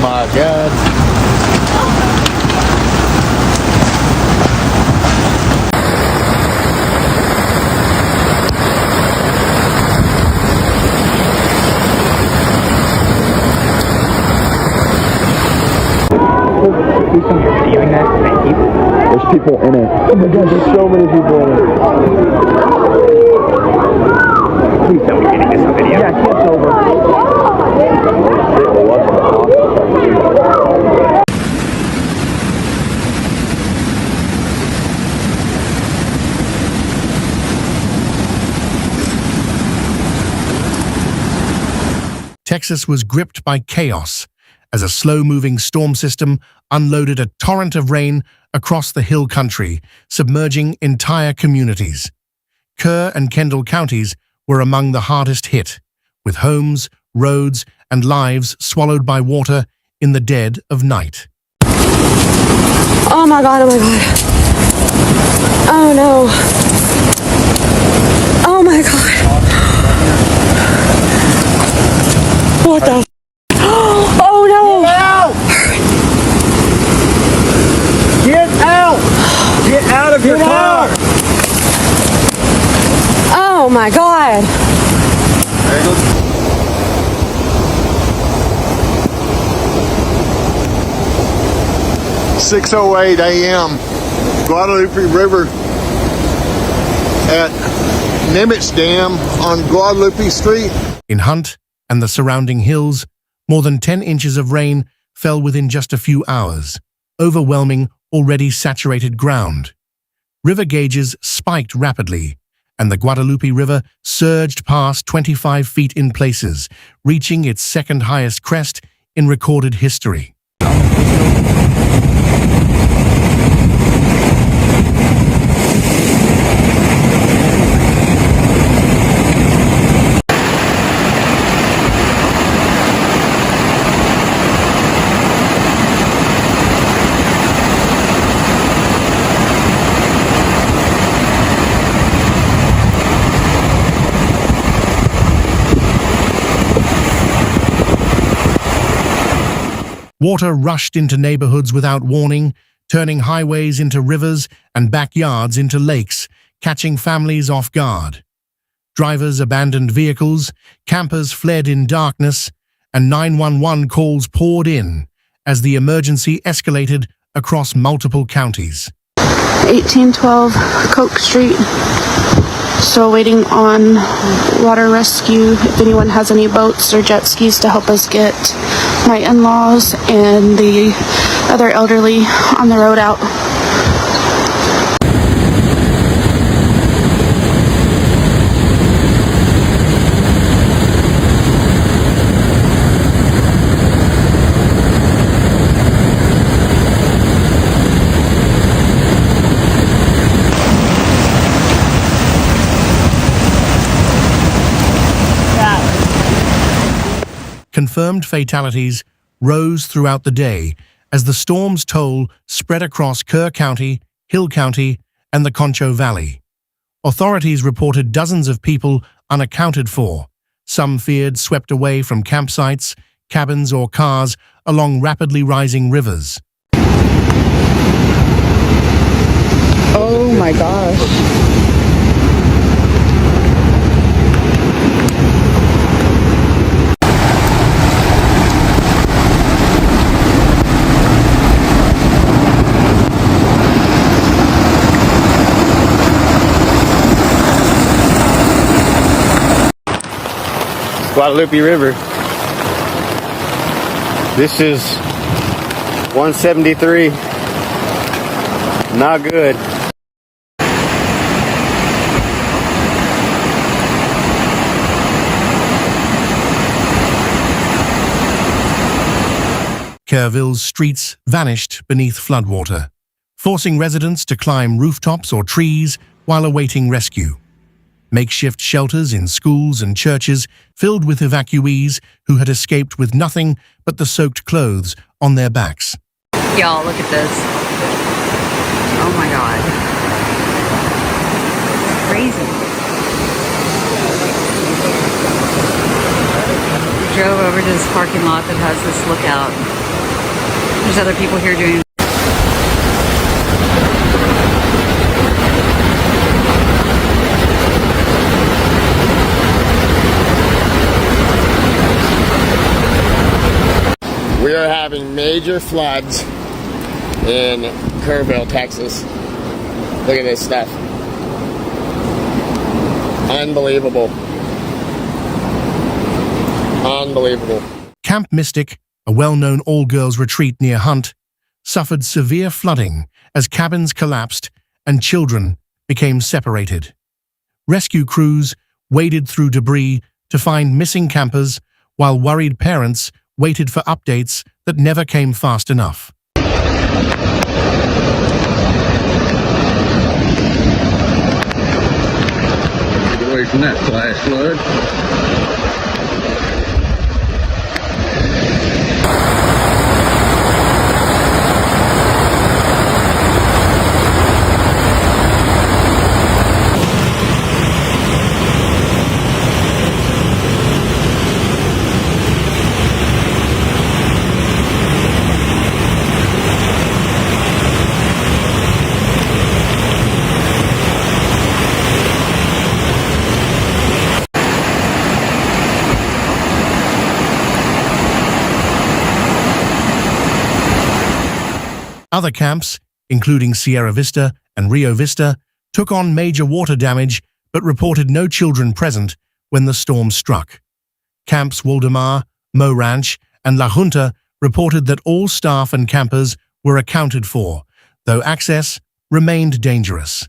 my God. Please come here videoing that. Thank you. There's people in it. Oh my God, there's so many people in it. Please don't be getting this on video. Yeah, it's over. Texas was gripped by chaos as a slow-moving storm system unloaded a torrent of rain across the hill country, submerging entire communities. Kerr and Kendall counties were among the hardest hit, with homes, roads, and lives swallowed by water in the dead of night. Oh my God, oh my God. Oh no. Oh my God. What the? Oh no. Get out! Get out of your car! Oh my God. 6:08 a.m. Guadalupe River at Nimitz Dam on Guadalupe Street. In Hunt and the surrounding hills, more than 10 inches of rain fell within just a few hours, overwhelming already saturated ground. River gauges spiked rapidly, and the Guadalupe River surged past 25 feet in places, reaching its second highest crest in recorded history. Water rushed into neighborhoods without warning, turning highways into rivers and backyards into lakes, catching families off guard. Drivers abandoned vehicles, campers fled in darkness, and 911 calls poured in as the emergency escalated across multiple counties. 1812 Coke Street. Still waiting on water rescue. If anyone has any boats or jet skis to help us get my in-laws and the other elderly on the road out. Confirmed fatalities rose throughout the day as the storm's toll spread across Kerr County, Hill County, and the Concho Valley. Authorities reported dozens of people unaccounted for, some feared swept away from campsites, cabins, or cars along rapidly rising rivers. Oh my gosh. Guadalupe River. This is 173. Not good. Kerrville's streets vanished beneath floodwater, forcing residents to climb rooftops or trees while awaiting rescue. Makeshift shelters in schools and churches filled with evacuees who had escaped with nothing but the soaked clothes on their backs. Y'all, look at this. Oh my God. It's crazy. We drove over to this parking lot that has this lookout. There's other people here doing. We are having major floods in Kerrville, Texas. Look at this stuff. Unbelievable. Unbelievable. Camp Mystic, a well-known all-girls retreat near Hunt, suffered severe flooding as cabins collapsed and children became separated. Rescue crews waded through debris to find missing campers, while worried parents waited for updates that never came fast enough. Get away from that flash flood. Other camps, including Sierra Vista and Rio Vista, took on major water damage but reported no children present when the storm struck. Camps Waldemar, Mo Ranch, and La Junta reported that all staff and campers were accounted for, though access remained dangerous.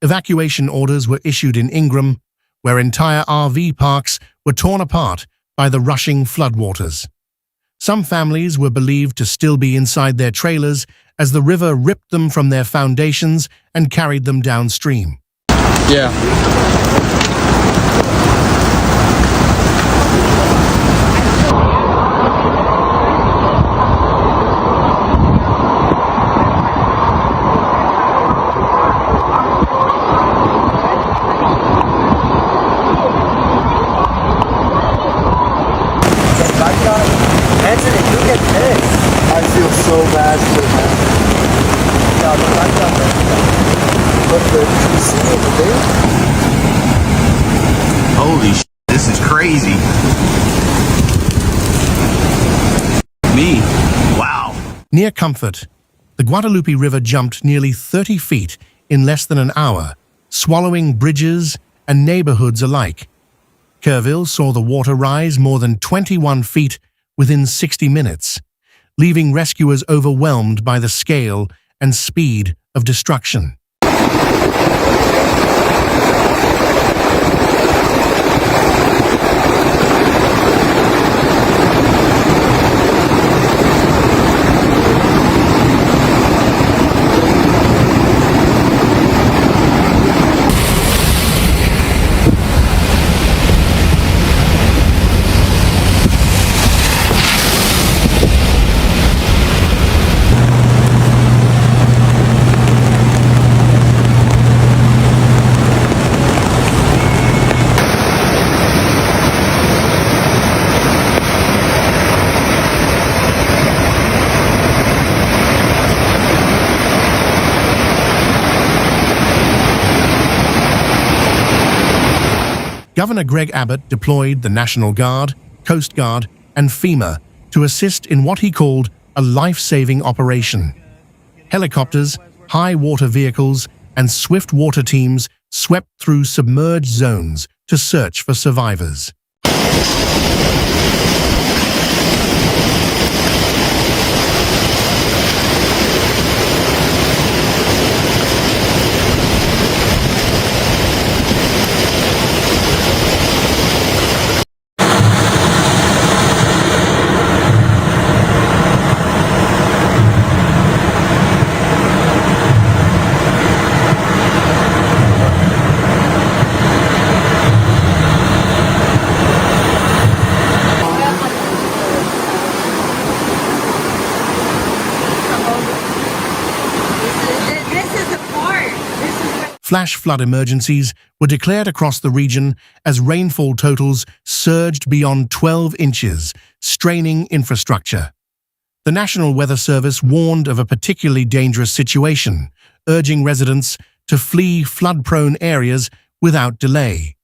Evacuation orders were issued in Ingram, where entire RV parks were torn apart by the rushing floodwaters. Some families were believed to still be inside their trailers as the river ripped them from their foundations and carried them downstream. Yeah. Anthony, look at this. I feel so bad for him. Yeah, but I got that. But did you see it today? Holy shit, this is crazy. Me? Wow. Near Comfort, the Guadalupe River jumped nearly 30 feet in less than an hour, swallowing bridges and neighborhoods alike. Kerrville saw the water rise more than 21 feet within 60 minutes, leaving rescuers overwhelmed by the scale and speed of destruction. Governor Greg Abbott deployed the National Guard, Coast Guard, and FEMA to assist in what he called a life-saving operation. Helicopters, high water vehicles, and swift water teams swept through submerged zones to search for survivors. Flash flood emergencies were declared across the region as rainfall totals surged beyond 12 inches, straining infrastructure. The National Weather Service warned of a particularly dangerous situation, urging residents to flee flood-prone areas without delay.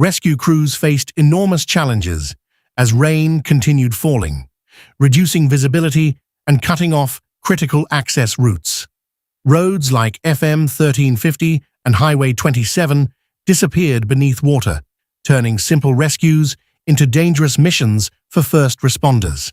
Rescue crews faced enormous challenges as rain continued falling, reducing visibility and cutting off critical access routes. Roads like FM 1350 and Highway 27 disappeared beneath water, turning simple rescues into dangerous missions for first responders.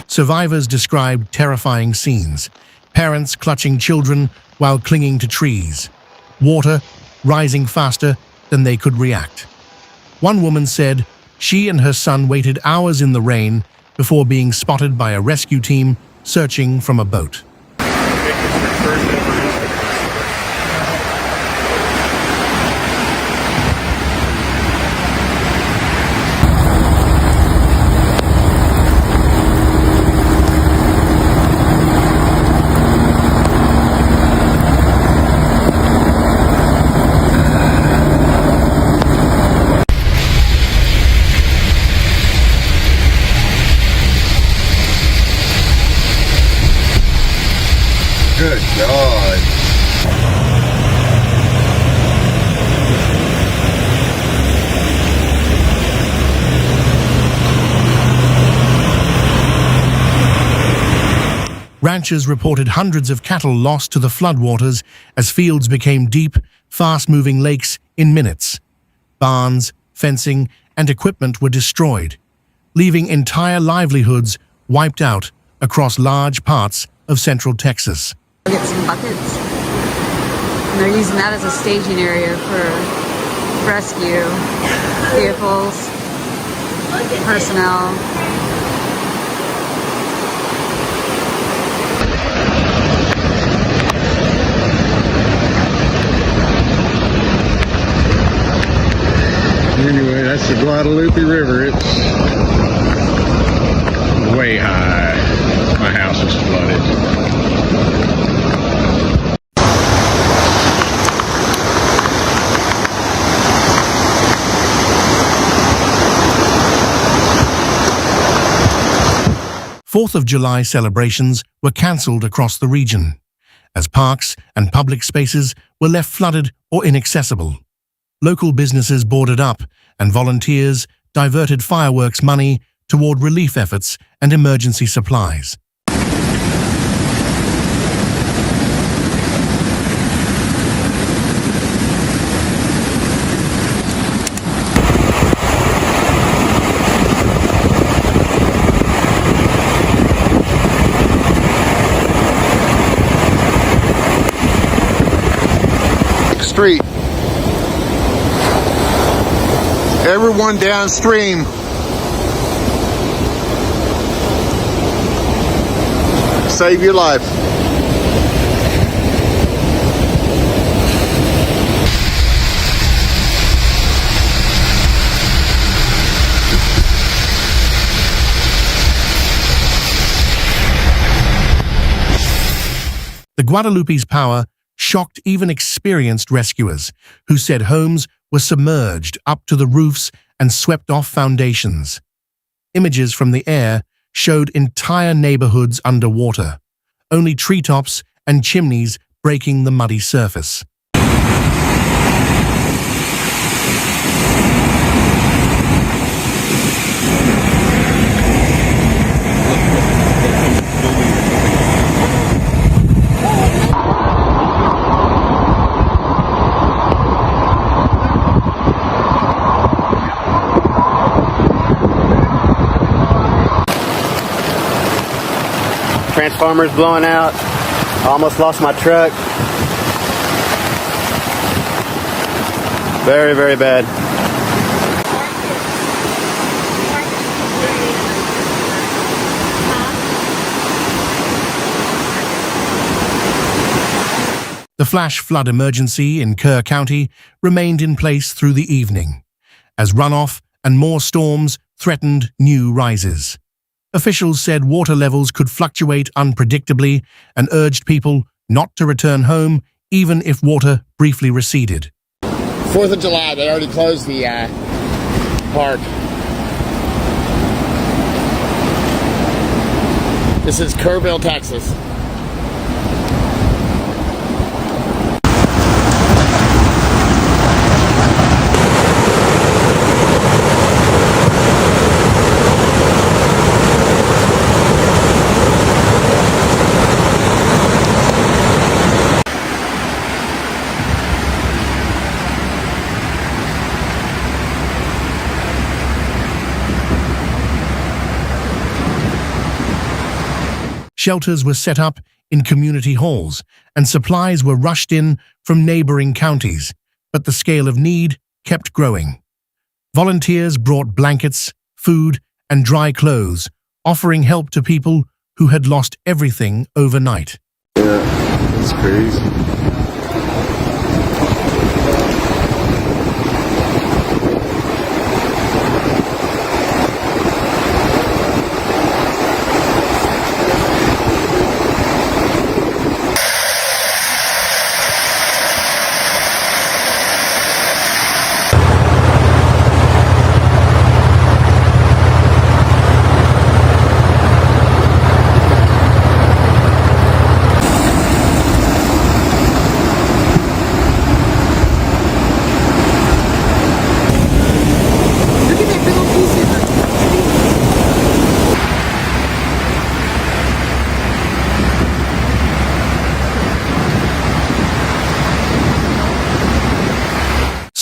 Survivors described terrifying scenes, parents clutching children while clinging to trees, water rising faster than they could react. One woman said she and her son waited hours in the rain before being spotted by a rescue team searching from a boat. Good God. Ranchers reported hundreds of cattle lost to the floodwaters as fields became deep, fast-moving lakes in minutes. Barns, fencing, and equipment were destroyed, leaving entire livelihoods wiped out across large parts of central Texas. Get some buckets. And they're using that as a staging area for rescue vehicles, personnel. Anyway, that's the Guadalupe River. It's way high. My house is flooded. 4th of July celebrations were cancelled across the region, as parks and public spaces were left flooded or inaccessible. Local businesses boarded up, and volunteers diverted fireworks money toward relief efforts and emergency supplies. Street. Everyone downstream. Save your life. The Guadalupe's power shocked even experienced rescuers, who said homes were submerged up to the roofs and swept off foundations. Images from the air showed entire neighborhoods underwater, only treetops and chimneys breaking the muddy surface. Transformers blowing out. I almost lost my truck. Very, very bad. The flash flood emergency in Kerr County remained in place through the evening, as runoff and more storms threatened new rises. Officials said water levels could fluctuate unpredictably and urged people not to return home even if water briefly receded. 4th of July, they already closed the park. This is Kerrville, Texas. Shelters were set up in community halls, and supplies were rushed in from neighboring counties, but the scale of need kept growing. Volunteers brought blankets, food, and dry clothes, offering help to people who had lost everything overnight. Yeah, that's crazy.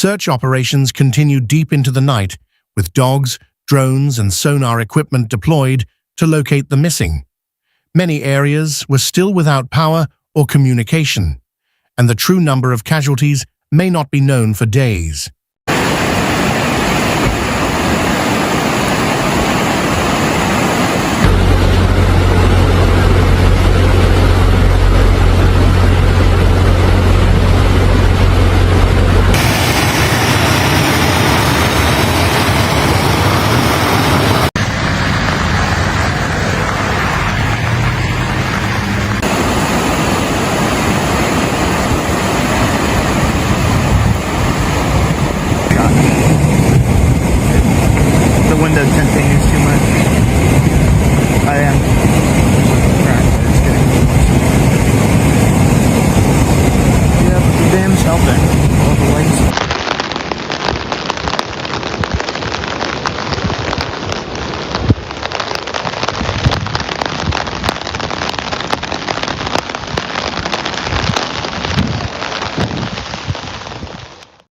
Search operations continued deep into the night, with dogs, drones, and sonar equipment deployed to locate the missing. Many areas were still without power or communication, and the true number of casualties may not be known for days.